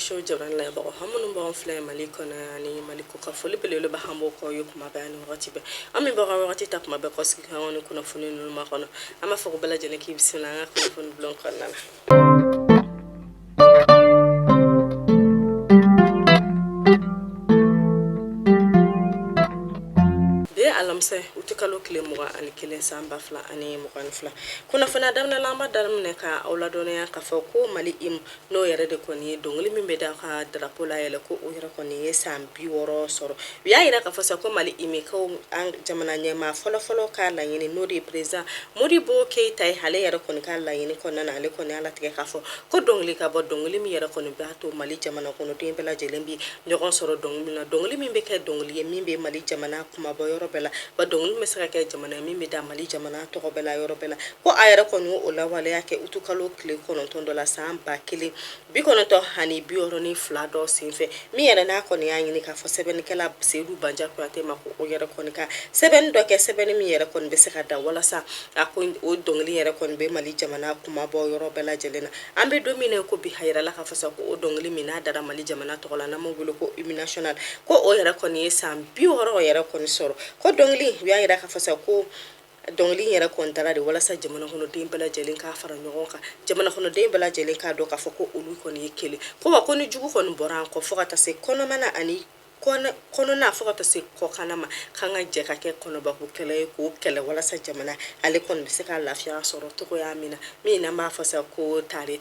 show jabran la ba hamun ba fle maliko na ni maliko ka foli bele ba hambo ko yukuma ba ni wati be ami ba wati tak ma be ko ski ka woni kuna funi no ma kono ama fa ko bela jene ki bisina nga ko funi blon ko na alamse utikalo kile muga ani kile samba fla ani mugan fla kuna fana damna lamba damne ka awladone ya ka fako mali im no yare de koni dongli mimbe da ka drapo la yele ko o yare koni sambi woro soro ya ira ka fasa ko mali imi ko an jamana nyema folo ka la yini no di president modi bo ke tay hale yare koni ka la yini konna na le koni ala tike ka fo ko dongli ka bo dongli mi yare koni ba to mali jamana kono de bela jelembi nyogon soro dongli na dongli mimbe ke dongli mimbe mali jamana kuma bo yoro bela ba dongul mesaka ke jamana mi da mali jamana to bela yoro bela ko ayara ko no ola wala yake utukalo kle kono tondo la samba kile bi kono to hani bi oro ni flado sinfe mi yara na ko ni anyi ka fo seben kala sedu banja ko ate mako o yara ko ni ka seben do ke seben mi yara ko be saka da wala sa akon o dongli yara ko be mali jamana kuma bo yoro bela jelena ambe domine ko bi hayra la ka fasa ko o dongli mi na dara mali jamana to la na mo ko imi national ko o yara ko ni sam bi oro yara ko ni soro ko dongli ya yara ka fasa ko dongli yara ko ndara de wala sa jamana hono de bela jelen ka fara nyogon ka jamana hono de bela jelen ka do ka fako ulu ko ni kele ko wa ko ni jugu ko ni boran ko fokata se kono mana ani kono na fokata se ko kanama kanga je ka ke kono ba ko kele wala sa jamana ale kon be se ka lafiya soro to ko ya mina ma fasa ko tare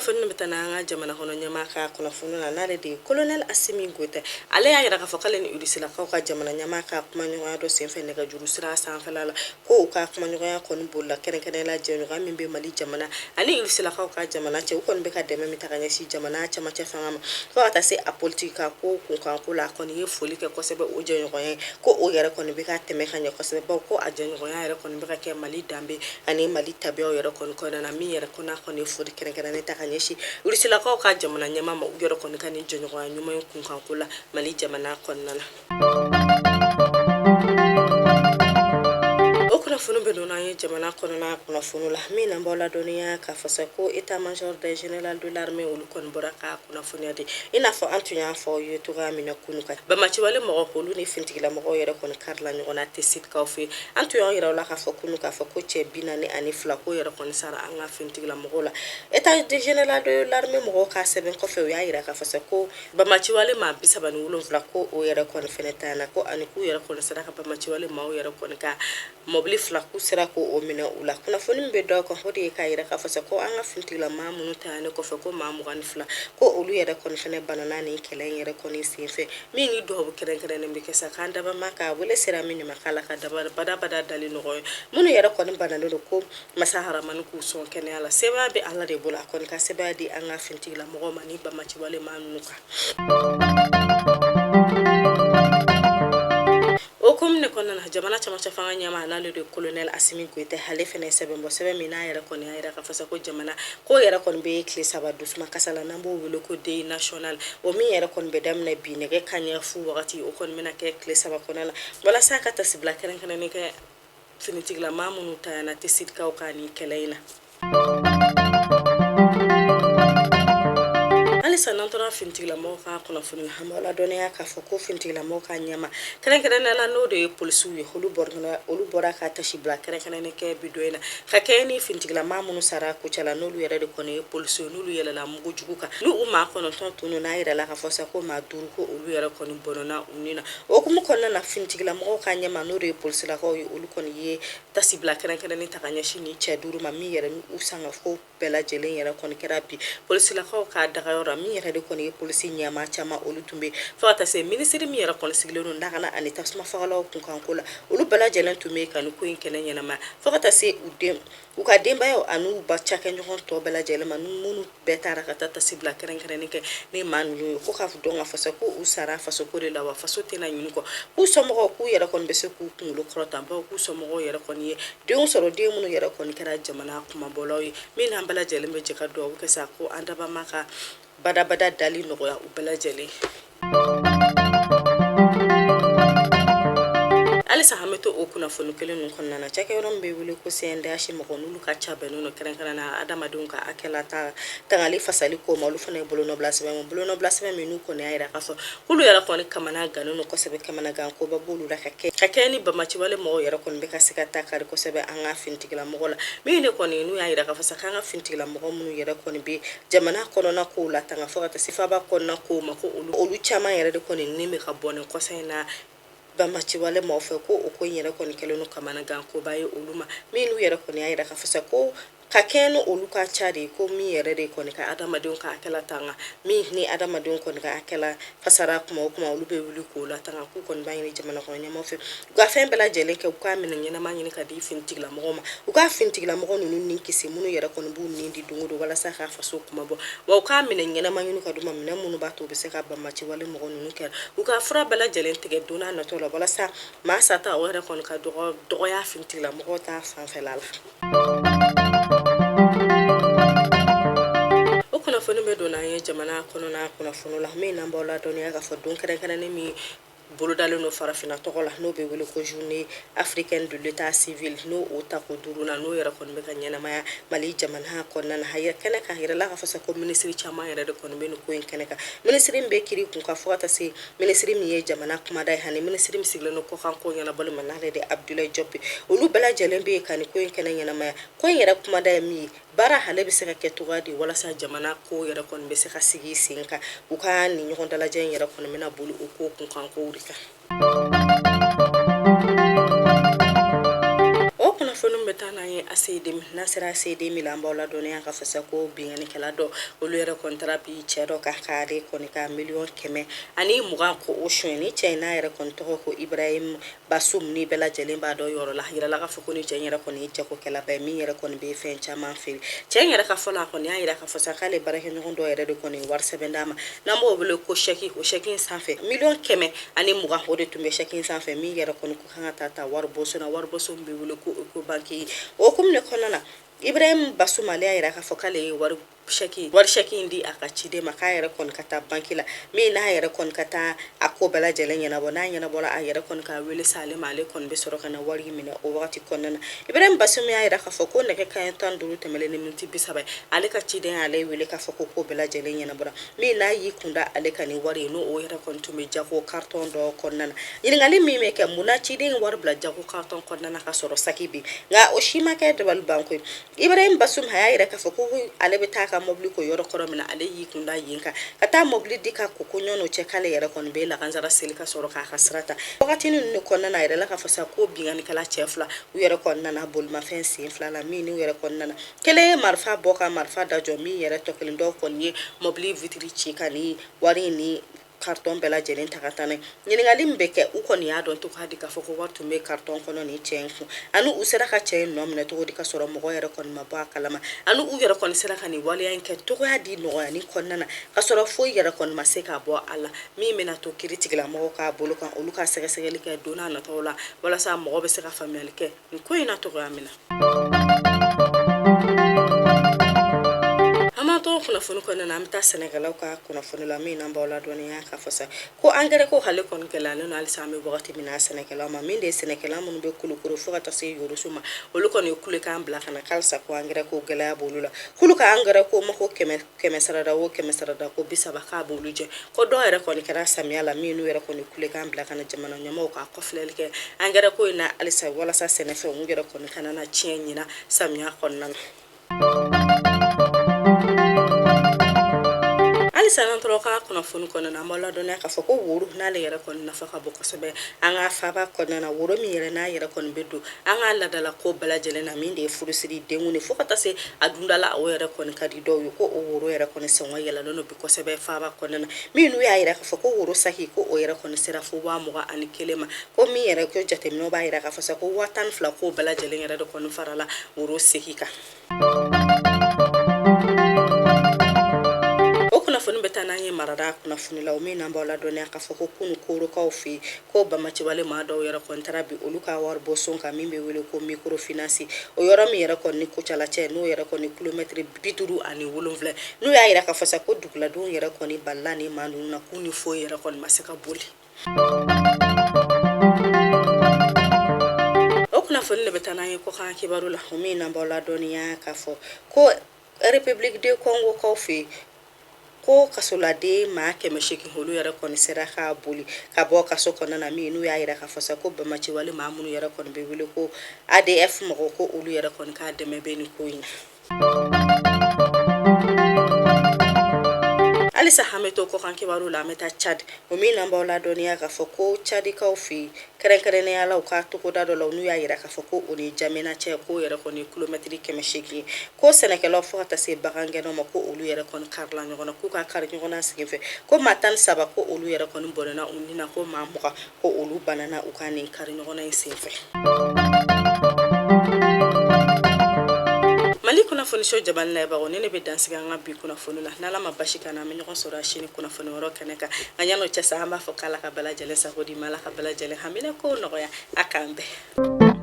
fonna betana jamana hono nyama ka kono fonna na nare de colonel Assimi Goïta ale ya yira ka fokale ni udisila ka jamana nyama ka kuma nyoya do sen fenne ka juru sira san falala ko ka kuma nyoya ko ni bolla kene la jeno ga mimbe mali jamana ani udisila ka jamana che ko be ka deme mitaganya si jamana cha macha fama ko ata se a politika ko kan ko la ko ni foli ke ko sebe o jeno ko o yara ko ni be ka teme kanya ko sebe ko a jeno yara ko ni be ka ke mali dambe ani mali tabe o yara ko na mi yara ko na ko ni foli kene ne ta nyeshi urisila ko ka jamana nyama ma ugero ko nikani jonyo ko nyuma yunkun kan kula mali jamana konnana okuna funu be dona ye jamana konnana kuna funu la mina mbola doniya ka fasa ko état major de général de l'armée ulu kon boraka kuna funu ade ina fo antunya fo yetu ga mina kunu ka ba machi wale mo ko lu ni fintigila mo ko yere kon karla ni ona tesit ka fi antunya yere la ka fo kunu ka fo ko che binani ani fla ko yere kon sara anga fintigila mo la état de général de l'armée mo ka seben ko fe ya yere ka fasa ko ba machi wale ma bisaba ni wulon fla ko o yere kon fenetana ko ani ku yere kon sara ka ba machi wale ma o yere kon ka mobli fla ku sara ko o mina ula kuna funu be do ko hodi ka yere ka fasa ko anga fintigila ma munu tane ko fe ko ma mu gan fla ko olu yere kon fene banana ni kelen yere kon sinfe mi ngi do bu keren mbi kesa kanda ba maka wala sira mi ni makala ka bada dali no munu yere kon banana ko masahara man ku son kene ala seba be ala de bula kon ka seba di anga fintigila mo mani ba machi wale manuka okum ne konna na jamana chama cha fanga nyama na le colonel Assimi Goïta hale fene sebe mina yara kon ya yara ka fasa ko jamana ko yara kon be kle saba dusma kasala nambo wilo ko de national o mi yara kon be damna bi ne ke kanya fu wakati o kon mina ke kle saba konala wala saka tasibla kenen ne ke finitigla mamunu ta na tisit ka o kani keleina alisa nantora fintigila mo ka kono funu hamala doniya ka foko fintigila mo ka nyama kenen la no de police wi holu borga ka tashi bla kenen ke bidoina ka keni fintigila mamunu sara ku chala no lu yere de kono police no lu yele la mugo juguka lu uma kono tonu na ira la ka fosa ko ma duru ko lu yere kono bonona unina o kuma kono na fintigila mo ka nyama no de police la ko olu kono ye tashi bla kenen ta kanya shini che duru ma mi yere usanga fo bela jelen yere kono kerapi police la ko ka daga mi yere de koni police nyama chama olu tumbe fata se ministre mi yere koni sigilonu ndakana ani tasma fagala ko kan kula olu bala jelen tumbe kan ko inkene nyana ma fata se udem uka demba yo anu ba chake nyon to bala jelen man munu betara kata tasibla keren ke ne manu ko ka donga fasa ko usara faso ko de la wa faso tena nyuni ko ku somo ku yere kon be se ku kunlu krota ba ku somo yere koni de on soro de munu yere koni kera jamana kuma boloyi min hambala jelen be jeka do ko sa ko andaba maka bada dali no ya ubela jeli alisa hameto o kunnafoni kelen ninnu kɔnɔna na cakɛyɔrɔ min bɛ wele ko CNDH mɔgɔ n'olu ka ca bɛnnen don kɛrɛnkɛrɛnnenya adamadenw ka hakɛla tangali fasali ko ma olu fana ye bolonɔbila sɛbɛn min n'u kɔni y'a yira k'a fɔ k'olu yɛrɛ kɔni kamana gannen don kosɛbɛ kamanagan koba b'olu la ka kɛ ni bamaciwale mɔgɔw yɛrɛ kɔni bɛ ka se ka ta kari kosɛbɛ an ka finitigilamɔgɔ la min ne kɔni n'u y'a yira k'a fɔ sa k'an ka finitigilamɔgɔ minnu yɛrɛ kɔni bɛ jamana kɔnɔna kow la tanga fɔ ka taa se faba kɔnɔna kow ma ko olu caman yɛrɛ de kɔni ni bɛ ka bɔ nin kɔsa in na bamaciwale mɔgɔ fɛ ko o ko in yɛrɛ kɔni kɛlen don kamanagan koba ye olu ma min n'u yɛrɛ kɔni y'a yira k'a fɔ sa ko ka kɛ ni olu ka ca de ko min yɛrɛ de kɔni ka adamadenw ka hakɛla tanga min ni adamadenw kɔni ka hakɛla fasara kuma o kuma olu bɛ wuli k'o la tanga k'u kɔni b'a ɲini jamana kɔnɔ ɲɛmaaw fɛ u ka fɛn bɛɛ lajɛlen kɛ u k'a minɛ ɲɛnama ɲini ka di finitigilamɔgɔw ma u k'a finitigilamɔgɔ ninnu ni kisi minnu yɛrɛ kɔni b'u nin di don o don walasa k'a faso kuma bɔ wa u k'a minɛ ɲɛnama ɲini ka d'u ma minɛ minnu b'a to u bɛ se ka bamaciwale mɔgɔ ninnu kɛ u ka fura bɛɛ lajɛlen tigɛ don n'a nataw la walasa maa sata o yɛrɛ kɔni ka dɔgɔya finitigilamɔgɔw ta fanfɛla la. O kunnafoni bɛ don n'an ye jamana kɔnɔna kunnafoni la min n'an b'aw ladɔnniya k'a fɔ don kɛrɛnkɛrɛnnen min bolodalen don farafinna tɔgɔ la n'o bɛ wele ko journée africaine de l'état civil n'o o ta ko 5 na n'o yɛrɛ kɔni bɛ ka ɲɛnamaya Mali jamana kɔnɔna na kɛnɛ kan yɛrɛla ka fɔ sa ko minisiri caman yɛrɛ de kɔni bɛ nin ko in kɛnɛ kan minisiri min bɛ kiri kun ka fɔ ka taa se minisiri min ye jamana kumada ye ani minisiri min sigilen don kɔkan ko ɲɛnabɔli ma n'ale de Abdoulaye Diop olu bɛɛ lajɛlen bɛ yen ka nin ko in kɛnɛ ɲɛnamaya ko in yɛrɛ kumada ye min ye baara ale bɛ se ka kɛ cogoya di walasa jamana ko yɛrɛ kɔni bɛ se ka sigi sen kan u ka nin ɲɔgɔn dalajɛ in yɛrɛ kɔni bɛna boli o ko kunkan kow de kan. O kunnafoni bɛ taa n'an ye ACDM n'a sera ACDM la an b'aw ladɔnniya k'a fɔ sa ko bingannikɛla dɔ olu yɛrɛ kɔni taara bi cɛ dɔ ka k'ale kɔni ka 1,120,000 ani 20 ko o suɲɛ ni cɛ in n'a yɛrɛ kɔni tɔgɔ ko Ibrahim Basum ni bɛɛ lajɛlen b'a dɔn yɔrɔ la yirala k'a fɔ ko ni cɛ in yɛrɛ kɔni ye jagokɛlaba ye min yɛrɛ kɔni bɛ fɛn caman feere cɛ in yɛrɛ ka fɔ la kɔni y'a yira k'a fɔ sa k'ale baarakɛɲɔgɔn dɔ yɛrɛ de kɔni wari sɛbɛn d'a ma n'an b'o wele ko chèque o chèque in sanfɛ 1,100,000 ani 20 o de tun bɛ chèque in sanfɛ min yɛrɛ kɔni ko kan ka taa wari bɔso na wari bɔso min bɛ wele ko banque o hukumu de kɔnɔna na Ibrahim Basum ale y'a yira k'a fɔ k'ale ye wari chèque in di a ka ciden ma k'a yɛrɛ kɔni ka taa banque la min n'a yɛrɛ kɔni ka taa a ko bɛɛ lajɛlen ɲɛnabɔ n'a ɲɛnabɔla a yɛrɛ kɔni ka wele sa ale ma ale kɔni bɛ sɔrɔ ka na wari minɛ o wagati kɔnɔna na Ibrahim Basum y'a yira k'a fɔ ko nɛgɛ kanɲɛ 15 tɛmɛlen ni miniti 30 ale ka ciden ale wele k'a fɔ ko bɛɛ lajɛlen ɲɛnabɔra min n'a y'i kunda ale ka nin wari ye n'o o yɛrɛ kɔni tun bɛ jago carton dɔ kɔnɔna na ɲininkali min bɛ kɛ mun na ciden wari bila jago carton kɔnɔna na ka sɔrɔ saki bɛ nka o si ma kɛ dabali banko ye Ibrahim Basum a y'a yira k'a fɔ ko ale bɛ taa ka mobili ko yɔrɔ kɔrɔ min na ale y'i kunda yen kan ka taa mobili di ka ko ɲɔn'o cɛ k'ale yɛrɛ kɔni bɛ lakansara seli ka sɔrɔ k'a ka sira ta wagati ninnu de kɔnɔna na a yɛrɛ la k'a fɔ sa ko bingannikɛla cɛ 2 u yɛrɛ kɔnɔna na bolimafɛn sen 2 la min n'u yɛrɛ kɔnɔna na kelen ye marifa bɔ ka marifa da jɔ min yɛrɛ tɔ kelen dɔw kɔni ye mobili vitiri ci ka ni wari ni carton bɛɛ lajɛlen ta ka taa n'a ye ɲininkali min bɛ kɛ u kɔni y'a dɔn cogo di k'a fɔ ko wari tun bɛ carton kɔnɔ ni cɛ in kun ani u sera ka cɛ in nɔ minɛ cogo di ka sɔrɔ mɔgɔ yɛrɛ kɔni ma bɔ a kalama ani u yɛrɛ kɔni sera ka nin waleya in kɛ cogoya di nɔgɔya ni kɔnɔna na ka sɔrɔ foyi yɛrɛ kɔni ma se ka bɔ a la min bɛna to kiiri tigilamɔgɔw k'a bolo kan olu ka sɛgɛsɛgɛli kɛ don n'a nataw la walasa mɔgɔ bɛ se ka faamuyali kɛ nin ko in na cogoya min na. Amato kunnafoni kɔnɔna na an bɛ taa sɛnɛkɛlaw ka kunnafoni la min n'an b'aw ladɔnniya k'a fɔ sa ko engrais ko hale kɔni gɛlɛyalen don halisa an bɛ wagati min na sɛnɛkɛlaw ma min de ye sɛnɛkɛla minnu bɛ kulukoro fo ka taa se yoroso ma olu kɔni ye kulekan bila ka na halisa ko engrais ko gɛlɛya b'olu la k'olu ka engrais ko ma ko 100 sarada o 100 sarada ko 30 k'a b'olu jɛ ko dɔw yɛrɛ kɔni kɛra samiya la min n'u yɛrɛ kɔni kulekan bila ka na jamana ɲɛmaaw ka kɔfilɛli kɛ engrais ko in na halisa walasa sɛnɛfɛnw u yɛrɛ kɔni kana na tiɲɛ ɲina samiya kɔnɔna na. Halisa n'an tora ka kunnafoni kɔnɔna na an b'aw ladɔnniya k'a fɔ ko woro n'ale yɛrɛ kɔni nafa ka bon kosɛbɛ an ka faaba kɔnɔna na woro min yɛrɛ n'a yɛrɛ kɔni bɛ don an ka ladala ko bɛɛ lajɛlen na min de ye furusiri denkundi fo ka taa se a dundala o yɛrɛ kɔni ka di dɔw ye ko o woro yɛrɛ kɔni sɔngɔ yɛlɛlen don bi kosɛbɛ faaba kɔnɔna na min n'u y'a yira k'a fɔ ko woro saki ko o yɛrɛ kɔni sera fo 21 ma ko min yɛrɛ ko jateminɛw b'a yira k'a fɔ sa ko 12 ko bɛɛ lajɛlen yɛrɛ de kɔni farala woro seki kan. Kunnafoni bɛ taa n'an ye marada kunnafoni la o min n'an b'aw ladɔnniya k'a fɔ ko kunu korokaw fɛ yen ko bamaciwale maa dɔw yɛrɛ kɔni taara bi olu ka wari bɔ son kan min bɛ wele ko microfinance o yɔrɔ min yɛrɛ kɔni ni Kucala cɛ n'o yɛrɛ kɔni kilomɛtiri 57 n'u y'a yira k'a fɔ sa ko duguladenw yɛrɛ kɔni balila ni maa ninnu na k'u ni foyi yɛrɛ kɔni ma se ka boli. kunnafoni le betana ye ko kan kibaru la min na bola doniya ka fɔ ko République du Congo kaw fe ko kasolade ma kɛmɛ seegin olu yɛrɛ kɔni sera ka boli ka bɔ kaso kɔnɔna na min n'u y'a yira ka fɔ sa ko bamaci wale maa minnu yɛrɛ kɔni bɛ wele ko ADF mɔgɔw ko olu yɛrɛ kɔni ka dɛmɛ bɛ ni ko in Alisa hameto ko kan kibaru la meta Chad o min na baw la dɔniya ka fɔ ko Chadikaw fe kɛrɛnkɛrɛnnenya la u ka togoda dɔ la n'u y'a yira ka fɔ ko o ni Jamena cɛ ko yɛrɛ kɔni kilomɛtiri 800 ko sɛnɛkɛlaw fo ka taa se bagangɛnnaw ma ko olu yɛrɛ kɔni karila ɲɔgɔn na k'u ka kari ɲɔgɔn na sigi fɛ ko maa 13 ko olu yɛrɛ kɔni bɔnɛna u ni na ko maa 20 ko olu banana u ka nin kari ɲɔgɔn na in sen fɛ Mali kunnafoni show jabal na bago ne be dansiga nga bi kunnafoni la nala ma basi kana me ɲɔgɔn sɔrɔ shini kunnafoni wɛrɛ kɛnɛ kan an yano cɛ sa an b'a fɔ kala ka bala jɛlen sa ko di mala ka bala jɛlen hamina ko nɔgɔya akan bɛɛ